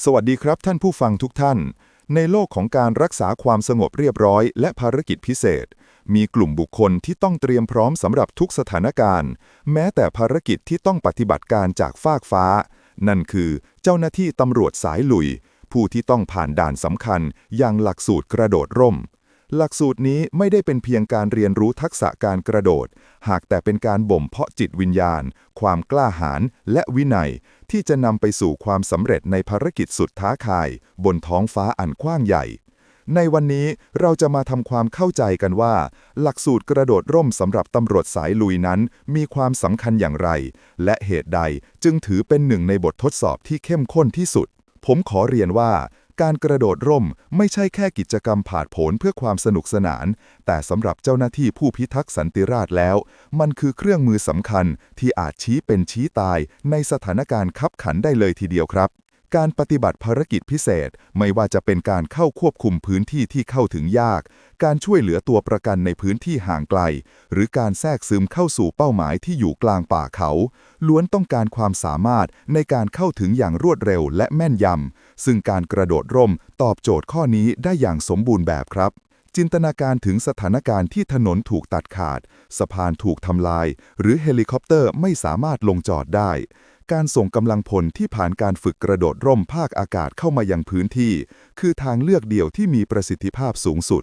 สวัสดีครับท่านผู้ฟังทุกท่านในโลกของการรักษาความสงบเรียบร้อยและภารกิจพิเศษมีกลุ่มบุคคลที่ต้องเตรียมพร้อมสำหรับทุกสถานการณ์แม้แต่ภารกิจที่ต้องปฏิบัติการจากฟากฟ้านั่นคือเจ้าหน้าที่ตำรวจสายลุยผู้ที่ต้องผ่านด่านสำคัญอย่างหลักสูตรกระโดดร่มหลักสูตรนี้ไม่ได้เป็นเพียงการเรียนรู้ทักษะการกระโดดหากแต่เป็นการบ่มเพาะจิตวิญญาณความกล้าหาญและวินัยที่จะนำไปสู่ความสำเร็จในภารกิจสุดท้าทายบนท้องฟ้าอันกว้างใหญ่ในวันนี้เราจะมาทำความเข้าใจกันว่าหลักสูตรกระโดดร่มสำหรับตำรวจสายลุยนั้นมีความสำคัญอย่างไรและเหตุใดจึงถือเป็นหนึ่งในบททดสอบที่เข้มข้นที่สุดผมขอเรียนว่าการกระโดดร่มไม่ใช่แค่กิจกรรมผาดโผนเพื่อความสนุกสนานแต่สำหรับเจ้าหน้าที่ผู้พิทักษ์สันติราษฎร์แล้วมันคือเครื่องมือสำคัญที่อาจชี้เป็นชี้ตายในสถานการณ์คับขันได้เลยทีเดียวครับการปฏิบัติภารกิจพิเศษไม่ว่าจะเป็นการเข้าควบคุมพื้นที่ที่เข้าถึงยากการช่วยเหลือตัวประกันในพื้นที่ห่างไกลหรือการแทรกซึมเข้าสู่เป้าหมายที่อยู่กลางป่าเขาล้วนต้องการความสามารถในการเข้าถึงอย่างรวดเร็วและแม่นยำซึ่งการกระโดดร่มตอบโจทย์ข้อนี้ได้อย่างสมบูรณ์แบบครับจินตนาการถึงสถานการณ์ที่ถนนถูกตัดขาดสะพานถูกทำลายหรือเฮลิคอปเตอร์ไม่สามารถลงจอดได้การส่งกำลังพลที่ผ่านการฝึกกระโดดร่มภาคอากาศเข้ามายังพื้นที่คือทางเลือกเดียวที่มีประสิทธิภาพสูงสุด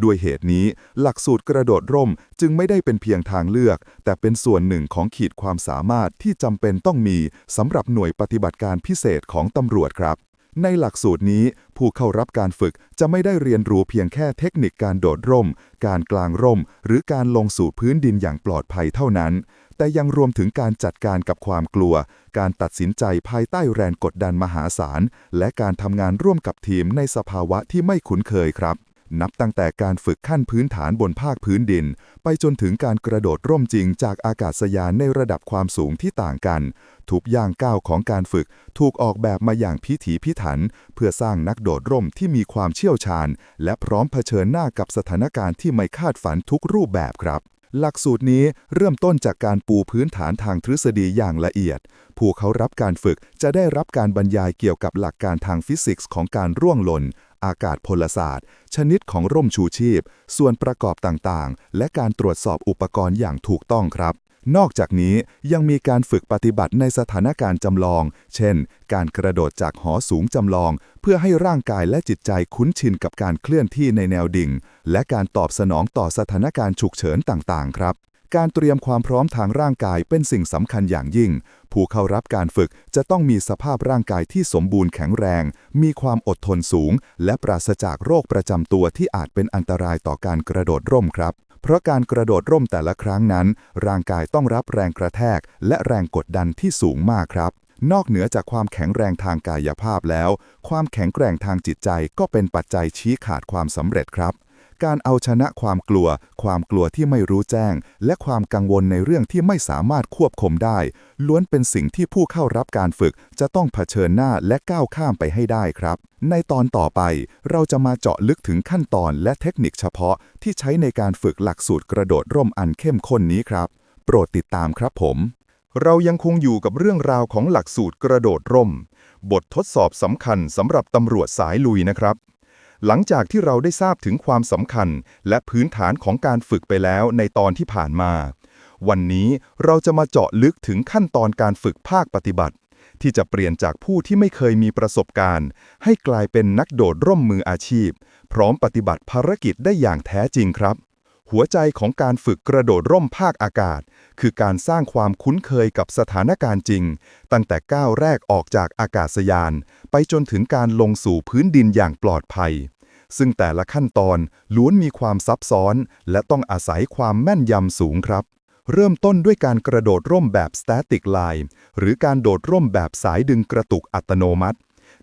ด้วยเหตุนี้หลักสูตรกระโดดร่มจึงไม่ได้เป็นเพียงทางเลือกแต่เป็นส่วนหนึ่งของขีดความสามารถที่จำเป็นต้องมีสำหรับหน่วยปฏิบัติการพิเศษของตำรวจครับในหลักสูตรนี้ผู้เข้ารับการฝึกจะไม่ได้เรียนรู้เพียงแค่เทคนิคการโดดร่มการกลางร่มหรือการลงสู่พื้นดินอย่างปลอดภัยเท่านั้นแต่ยังรวมถึงการจัดการกับความกลัวการตัดสินใจภายใต้แรงกดดันมหาศาลและการทำงานร่วมกับทีมในสภาวะที่ไม่คุ้นเคยครับนับตั้งแต่การฝึกขั้นพื้นฐานบนภาคพื้นดินไปจนถึงการกระโดดร่มจริงจากอากาศยานในระดับความสูงที่ต่างกันทุกย่างก้าวของการฝึกถูกออกแบบมาอย่างพิถีพิถันเพื่อสร้างนักโดดร่มที่มีความเชี่ยวชาญและพร้อมเผชิญหน้ากับสถานการณ์ที่ไม่คาดฝันทุกรูปแบบครับหลักสูตรนี้เริ่มต้นจากการปูพื้นฐานทางทฤษฎีอย่างละเอียดผู้เขารับการฝึกจะได้รับการบรรยายเกี่ยวกับหลักการทางฟิสิกส์ของการร่วงหล่นอากาศพลศาสตร์ชนิดของร่มชูชีพส่วนประกอบต่างๆและการตรวจสอบอุปกรณ์อย่างถูกต้องครับนอกจากนี้ยังมีการฝึกปฏิบัติในสถานการณ์จำลองเช่นการกระโดดจากหอสูงจำลองเพื่อให้ร่างกายและจิตใจคุ้นชินกับการเคลื่อนที่ในแนวดิ่งและการตอบสนองต่อสถานการณ์ฉุกเฉินต่างๆครับการเตรียมความพร้อมทางร่างกายเป็นสิ่งสำคัญอย่างยิ่งผู้เข้ารับการฝึกจะต้องมีสภาพร่างกายที่สมบูรณ์แข็งแรงมีความอดทนสูงและปราศจากโรคประจำตัวที่อาจเป็นอันตรายต่อการกระโดดร่มครับเพราะการกระโดดร่มแต่ละครั้งนั้นร่างกายต้องรับแรงกระแทกและแรงกดดันที่สูงมากครับนอกเหนือจากความแข็งแรงทางกายภาพแล้วความแข็งแกร่งทางจิตใจก็เป็นปัจจัยชี้ขาดความสำเร็จครับการเอาชนะความกลัวที่ไม่รู้แจ้งและความกังวลในเรื่องที่ไม่สามารถควบคุมได้ล้วนเป็นสิ่งที่ผู้เข้ารับการฝึกจะต้องเผชิญหน้าและก้าวข้ามไปให้ได้ครับในตอนต่อไปเราจะมาเจาะลึกถึงขั้นตอนและเทคนิคเฉพาะที่ใช้ในการฝึกหลักสูตรกระโดดร่มอันเข้มข้นนี้ครับโปรดติดตามครับผมเรายังคงอยู่กับเรื่องราวของหลักสูตรกระโดดร่มบททดสอบสำคัญสำหรับตำรวจสายลุยนะครับหลังจากที่เราได้ทราบถึงความสำคัญและพื้นฐานของการฝึกไปแล้วในตอนที่ผ่านมาวันนี้เราจะมาเจาะลึกถึงขั้นตอนการฝึกภาคปฏิบัติที่จะเปลี่ยนจากผู้ที่ไม่เคยมีประสบการณ์ให้กลายเป็นนักโดดร่มมืออาชีพพร้อมปฏิบัติภารกิจได้อย่างแท้จริงครับหัวใจของการฝึกกระโดดร่มภาคอากาศคือการสร้างความคุ้นเคยกับสถานการณ์จริงตั้งแต่ก้าวแรกออกจากอากาศยานไปจนถึงการลงสู่พื้นดินอย่างปลอดภัยซึ่งแต่ละขั้นตอนล้วนมีความซับซ้อนและต้องอาศัยความแม่นยำสูงครับเริ่มต้นด้วยการกระโดดร่มแบบ Static Line หรือการโดดร่มแบบสายดึงกระตุกอัตโนมัติ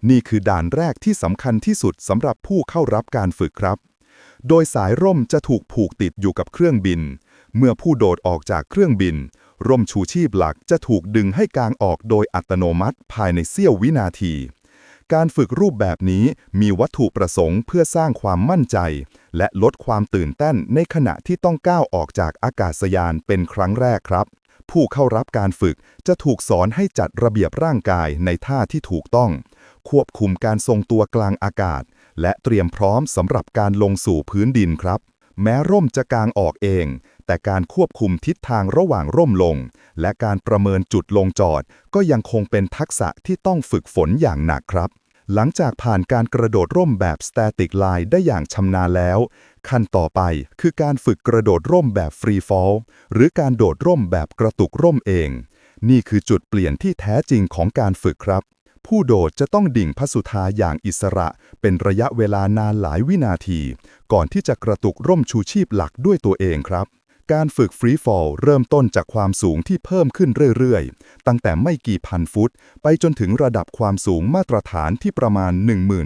นี่คือด่านแรกที่สำคัญที่สุดสำหรับผู้เข้ารับการฝึกครับโดยสายร่มจะถูกผูกติดอยู่กับเครื่องบินเมื่อผู้โดดออกจากเครื่องบินร่มชูชีพหลักจะถูกดึงให้กางออกโดยอัตโนมัติภายในเสี้ยววินาทีการฝึกรูปแบบนี้มีวัตถุประสงค์เพื่อสร้างความมั่นใจและลดความตื่นเต้นในขณะที่ต้องก้าวออกจากอากาศยานเป็นครั้งแรกครับผู้เข้ารับการฝึกจะถูกสอนให้จัดระเบียบร่างกายในท่าที่ถูกต้อง ควบคุมการทรงตัวกลางอากาศและเตรียมพร้อมสำหรับการลงสู่พื้นดินครับแม้ร่มจะกางออกเองแต่การควบคุมทิศทางระหว่างร่มลงและการประเมินจุดลงจอดก็ยังคงเป็นทักษะที่ต้องฝึกฝนอย่างหนักครับหลังจากผ่านการกระโดดร่มแบบ Static Line ได้อย่างชำนาญแล้วขั้นต่อไปคือการฝึกกระโดดร่มแบบ Free Fall หรือการโดดร่มแบบกระตุกร่มเองนี่คือจุดเปลี่ยนที่แท้จริงของการฝึกครับผู้โดดจะต้องดิ่งพระสุธาอย่างอิสระเป็นระยะเวลานานหลายวินาทีก่อนที่จะกระตุกร่มชูชีพหลักด้วยตัวเองครับการฝึก Free Fall เริ่มต้นจากความสูงที่เพิ่มขึ้นเรื่อยๆตั้งแต่ไม่กี่พันฟุตไปจนถึงระดับความสูงมาตรฐานที่ประมาณ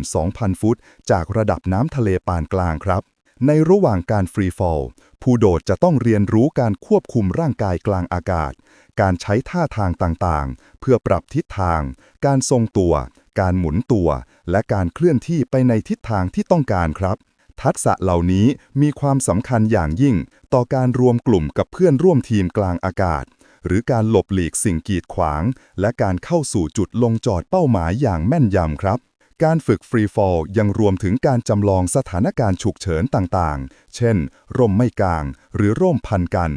12,000 ฟุตจากระดับน้ำทะเลปานกลางครับในระหว่างการ Free Fall ผู้โดดจะต้องเรียนรู้การควบคุมร่างกายกลางอากาศการใช้ท่าทางต่างๆเพื่อปรับทิศทางการทรงตัวการหมุนตัวและการเคลื่อนที่ไปในทิศทางที่ต้องการครับทักษะเหล่านี้มีความสำคัญอย่างยิ่งต่อการรวมกลุ่มกับเพื่อนร่วมทีมกลางอากาศหรือการหลบหลีกสิ่งกีดขวางและการเข้าสู่จุดลงจอดเป้าหมายอย่างแม่นยำครับการฝึก Free Fall ยังรวมถึงการจำลองสถานการณ์ฉุกเฉินต่างๆเช่นร่มไม่กางหรือร่มพันกัน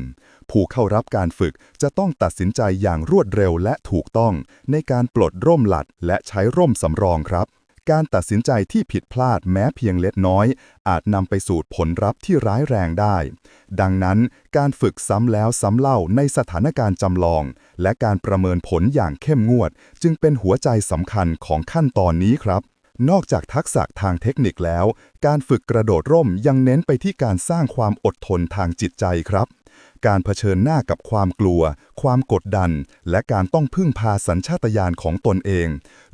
ผู้เข้ารับการฝึกจะต้องตัดสินใจอย่างรวดเร็วและถูกต้องในการปลดร่มหลัดและใช้ร่มสำรองครับการตัดสินใจที่ผิดพลาดแม้เพียงเล็กน้อยอาจนำไปสู่ผลลัพธ์ที่ร้ายแรงได้ดังนั้นการฝึกซ้ำแล้วซ้ำเล่าในสถานการณ์จำลองและการประเมินผลอย่างเข้มงวดจึงเป็นหัวใจสำคัญของขั้นตอนนี้ครับนอกจากทักษะทางเทคนิคแล้วการฝึกกระโดดร่มยังเน้นไปที่การสร้างความอดทนทางจิตใจครับการเผชิญหน้ากับความกลัวความกดดันและการต้องพึ่งพาสัญชาตญาณของตนเอง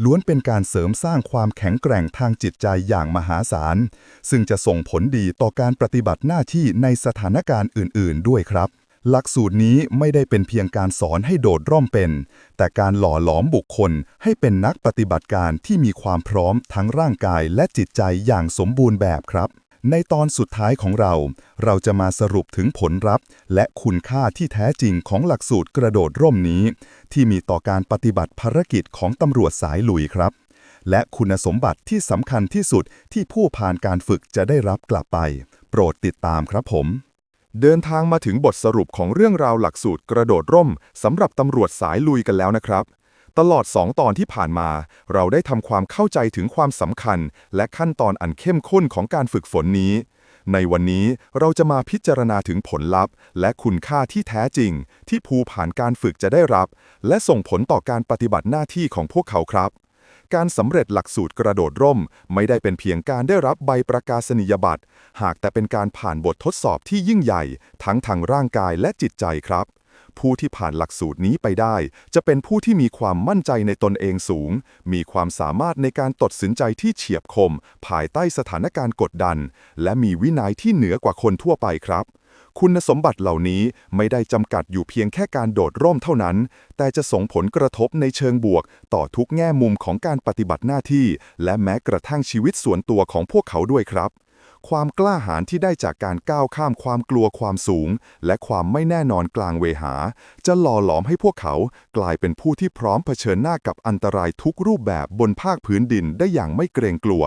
ล้วนเป็นการเสริมสร้างความแข็งแกร่งทางจิตใจอย่างมหาศาลซึ่งจะส่งผลดีต่อการปฏิบัติหน้าที่ในสถานการณ์อื่นๆด้วยครับหลักสูตรนี้ไม่ได้เป็นเพียงการสอนให้โดดร่มเป็นแต่การหล่อหลอมบุคคลให้เป็นนักปฏิบัติการที่มีความพร้อมทั้งร่างกายและจิตใจอย่างสมบูรณ์แบบครับในตอนสุดท้ายของเราจะมาสรุปถึงผลลัพธ์และคุณค่าที่แท้จริงของหลักสูตรกระโดดร่มนี้ที่มีต่อการปฏิบัติภารกิจของตำรวจสายลุยครับและคุณสมบัติที่สำคัญที่สุดที่ผู้ผ่านการฝึกจะได้รับกลับไปโปรดติดตามครับผมเดินทางมาถึงบทสรุปของเรื่องราวหลักสูตรกระโดดร่มสำหรับตำรวจสายลุยกันแล้วนะครับตลอด2 ตอนที่ผ่านมาเราได้ทำความเข้าใจถึงความสำคัญและขั้นตอนอันเข้มข้นของการฝึกฝนนี้ในวันนี้เราจะมาพิจารณาถึงผลลัพธ์และคุณค่าที่แท้จริงที่ผู้ผ่านการฝึกจะได้รับและส่งผลต่อการปฏิบัติหน้าที่ของพวกเขาครับการสำเร็จหลักสูตรกระโดดร่มไม่ได้เป็นเพียงการได้รับใบประกาศนียบัตรหากแต่เป็นการผ่านบททดสอบที่ยิ่งใหญ่ทั้งทางร่างกายและจิตใจครับผู้ที่ผ่านหลักสูตรนี้ไปได้จะเป็นผู้ที่มีความมั่นใจในตนเองสูงมีความสามารถในการตัดสินใจที่เฉียบคมภายใต้สถานการณ์กดดันและมีวินัยที่เหนือกว่าคนทั่วไปครับคุณสมบัติเหล่านี้ไม่ได้จำกัดอยู่เพียงแค่การโดดร่มเท่านั้นแต่จะส่งผลกระทบในเชิงบวกต่อทุกแง่มุมของการปฏิบัติหน้าที่และแม้กระทั่งชีวิตส่วนตัวของพวกเขาด้วยครับความกล้าหาญที่ได้จากการก้าวข้ามความกลัวความสูงและความไม่แน่นอนกลางเวหาจะหล่อหลอมให้พวกเขากลายเป็นผู้ที่พร้อมเผชิญหน้ากับอันตรายทุกรูปแบบบนภาคพื้นดินได้อย่างไม่เกรงกลัว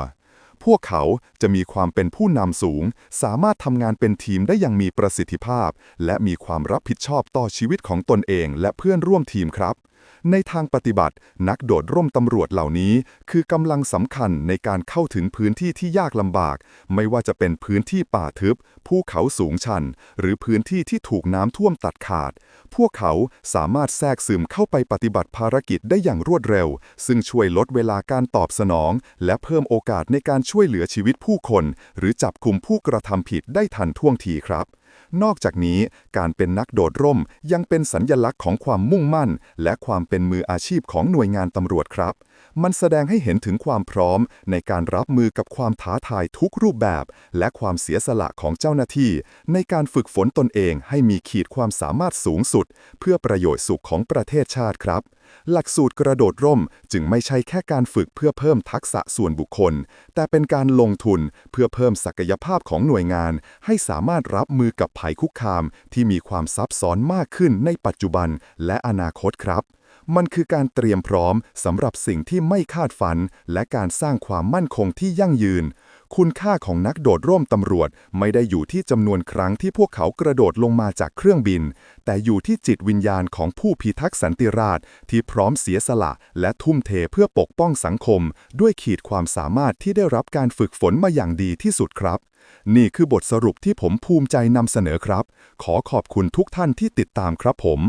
พวกเขาจะมีความเป็นผู้นำสูงสามารถทำงานเป็นทีมได้อย่างมีประสิทธิภาพและมีความรับผิดชอบต่อชีวิตของตนเองและเพื่อนร่วมทีมครับในทางปฏิบัตินักโดดร่มตำรวจเหล่านี้คือกำลังสำคัญในการเข้าถึงพื้นที่ที่ยากลำบากไม่ว่าจะเป็นพื้นที่ป่าทึบภูเขาสูงชันหรือพื้นที่ที่ถูกน้ำท่วมตัดขาดพวกเขาสามารถแทรกซึมเข้าไปปฏิบัติภารกิจได้อย่างรวดเร็วซึ่งช่วยลดเวลาการตอบสนองและเพิ่มโอกาสในการช่วยเหลือชีวิตผู้คนหรือจับกุมผู้กระทำผิดได้ทันท่วงทีครับนอกจากนี้การเป็นนักโดดร่มยังเป็นสัญลักษณ์ของความมุ่งมั่นและความเป็นมืออาชีพของหน่วยงานตำรวจครับมันแสดงให้เห็นถึงความพร้อมในการรับมือกับความท้าทายทุกรูปแบบและความเสียสละของเจ้าหน้าที่ในการฝึกฝนตนเองให้มีขีดความสามารถสูงสุดเพื่อประโยชน์สุขของประเทศชาติครับหลักสูตรกระโดดร่มจึงไม่ใช่แค่การฝึกเพื่อเพิ่มทักษะส่วนบุคคลแต่เป็นการลงทุนเพื่อเพิ่มศักยภาพของหน่วยงานให้สามารถรับมือกับภัยคุกคามที่มีความซับซ้อนมากขึ้นในปัจจุบันและอนาคตครับ มันคือการเตรียมพร้อมสำหรับสิ่งที่ไม่คาดฝันและการสร้างความมั่นคงที่ยั่งยืนคุณค่าของนักโดดร่มตำรวจไม่ได้อยู่ที่จำนวนครั้งที่พวกเขากระโดดลงมาจากเครื่องบินแต่อยู่ที่จิตวิญญาณของผู้พิทักษ์สันติราษฎร์ที่พร้อมเสียสละและทุ่มเทเพื่อปกป้องสังคมด้วยขีดความสามารถที่ได้รับการฝึกฝนมาอย่างดีที่สุดครับนี่คือบทสรุปที่ผมภูมิใจนำเสนอครับขอขอบคุณทุกท่านที่ติดตามครับผม